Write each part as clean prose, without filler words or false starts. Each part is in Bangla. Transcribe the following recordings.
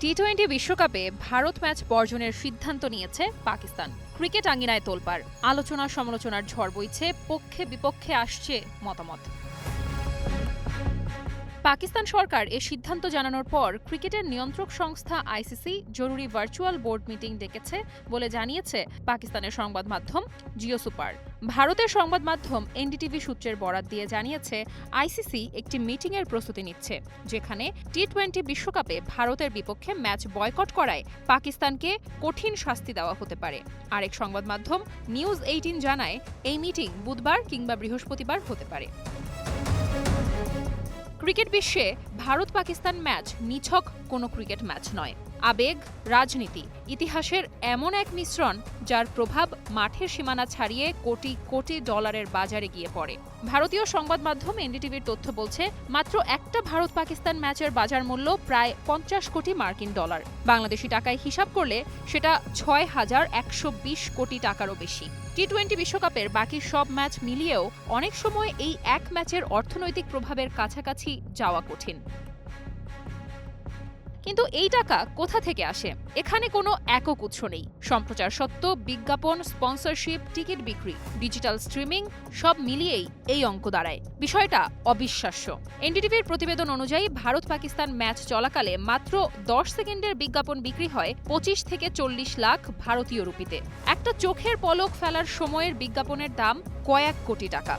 টি-20 বিশ্বকাপে ভারত ম্যাচ বর্জনের সিদ্ধান্ত নিয়েছে পাকিস্তান। ক্রিকেট আঙ্গিনায় তোলপাড়, আলোচনা সমালোচনার ঝড় বইছে, পক্ষে বিপক্ষে আসছে মতামত। পাকিস্তান সরকার এ সিদ্ধান্ত জানানোর পর ক্রিকেটের নিয়ন্ত্রক সংস্থা আইসিসি জরুরি ভার্চুয়াল বোর্ড মিটিং ডেকেছে বলে জানিয়েছে পাকিস্তানের সংবাদ মাধ্যম জিও সুপার। ভারতের সংবাদ মাধ্যম এনডিটিভি সূত্রের বরাত দিয়ে জানিয়েছে আইসিসি একটি মিটিংয়ের প্রস্তুতি নিচ্ছে, যেখানে টি-20 বিশ্বকাপে ভারতের বিপক্ষে ম্যাচ বয়কট করায় পাকিস্তানকে কঠিন শাস্তি দেওয়া হতে পারে। আরেক সংবাদ মাধ্যম নিউজ 18 জানায় এই মিটিং বুধবার কিংবা বৃহস্পতিবার হতে পারে। ক্রিকেট বিশ্বে ভারত পাকিস্তান ম্যাচ নিছক কোনো ক্রিকেট ম্যাচ নয়, আবেগ, রাজনীতি, ইতিহাসের এমন এক মিশ্রণ যার প্রভাব মাঠের সীমানা ছাড়িয়ে কোটি কোটি ডলারের বাজারে গিয়ে পড়ে। ভারতীয় সংবাদ মাধ্যম এনডিটিভির তথ্য বলছে, মাত্র একটা ভারত পাকিস্তান ম্যাচের বাজার মূল্য প্রায় 50 কোটি মার্কিন ডলার। বাংলাদেশি টাকায় হিসাব করলে সেটা 6,120 কোটি টাকারও বেশি। টি-20 বিশ্বকাপের বাকি সব ম্যাচ মিলিয়েও অনেক সময় এই এক ম্যাচের অর্থনৈতিক প্রভাবের কাছাকাছি যাওয়া কঠিন। কিন্তু এই টাকা কোথা থেকে আসে? এখানে কোনো একক উৎস নেই। সম্প্রচার সত্ত্ব, বিজ্ঞাপন, স্পন্সরশিপ, টিকিট বিক্রি, ডিজিটাল স্ট্রিমিং সব মিলিয়েই এই অঙ্ক দাঁড়ায়। বিষয়টা অবিশ্বাস্য। এনডিটিভির প্রতিবেদন অনুযায়ী ভারত পাকিস্তান ম্যাচ চলাকালে মাত্র 10 সেকেন্ডের বিজ্ঞাপন বিক্রি হয় 25 থেকে 40 লাখ ভারতীয় রুপিতে। একটা চোখের পলক ফেলার সময়ের বিজ্ঞাপনের দাম কয়েক কোটি টাকা।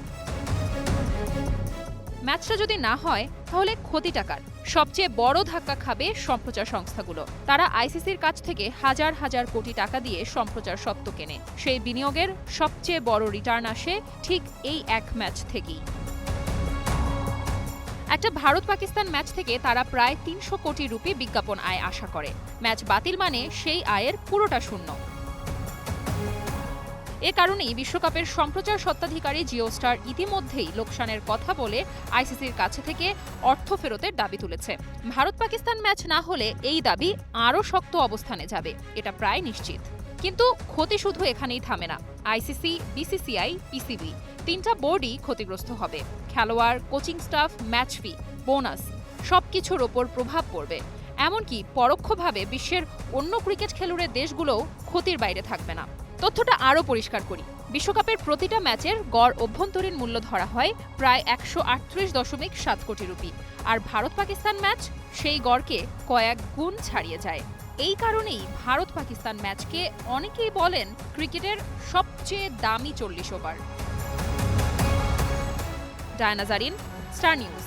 ম্যাচটা যদি না হয় তাহলে ক্ষতি টাকার। সবচেয়ে বড় ধাক্কা খাবে সম্প্রচার সংস্থাগুলো। তারা আইসিসির কাছ থেকে হাজার হাজার কোটি টাকা দিয়ে সম্প্রচার স্বত্ব কেনে। সেই বিনিয়োগের সবচেয়ে বড় রিটার্ন আসে ঠিক এই এক ম্যাচ থেকেই। একটা ভারত পাকিস্তান ম্যাচ থেকে তারা প্রায় 300 কোটি রুপি বিজ্ঞাপন আয় আশা করে। ম্যাচ বাতিল মানে সেই আয়ের পুরোটা শূন্য। এ কারণেই বিশ্বকাপের সম্প্রচার স্বত্বাধিকারী জিও স্টার ইতিমধ্যেই লোকসানের কথা বলে আইসিসির কাছে থেকে অর্থ ফেরতের দাবি তুলেছে। ভারত পাকিস্তান ম্যাচ না হলে এই দাবি আরও শক্ত অবস্থানে যাবে, এটা প্রায় নিশ্চিত। কিন্তু ক্ষতি শুধু এখানেই থামে না। আইসিসি, বিসিসিআই, পিসিবি তিনটা বোর্ডই ক্ষতিগ্রস্ত হবে। খেলোয়াড়, কোচিং স্টাফ, ম্যাচ ফি, বোনাস সবকিছুর ওপর প্রভাব পড়বে। এমনকি পরোক্ষভাবে বিশ্বের অন্য ক্রিকেট খেলুড়ে দেশগুলোও ক্ষতির বাইরে থাকবে না। তথ্যটা আরও পরিষ্কার করি। বিশ্বকাপের প্রতিটা ম্যাচের গড় অভ্যন্তরীণ মূল্য ধরা হয় প্রায় 138.7 কোটি রুপি, আর ভারত পাকিস্তান ম্যাচ সেই গড়কে কয়েক গুণ ছাড়িয়ে যায়। এই কারণেই ভারত পাকিস্তান ম্যাচকে অনেকেই বলেন ক্রিকেটের সবচেয়ে দামি 40 over. Diana Zarin, Star news.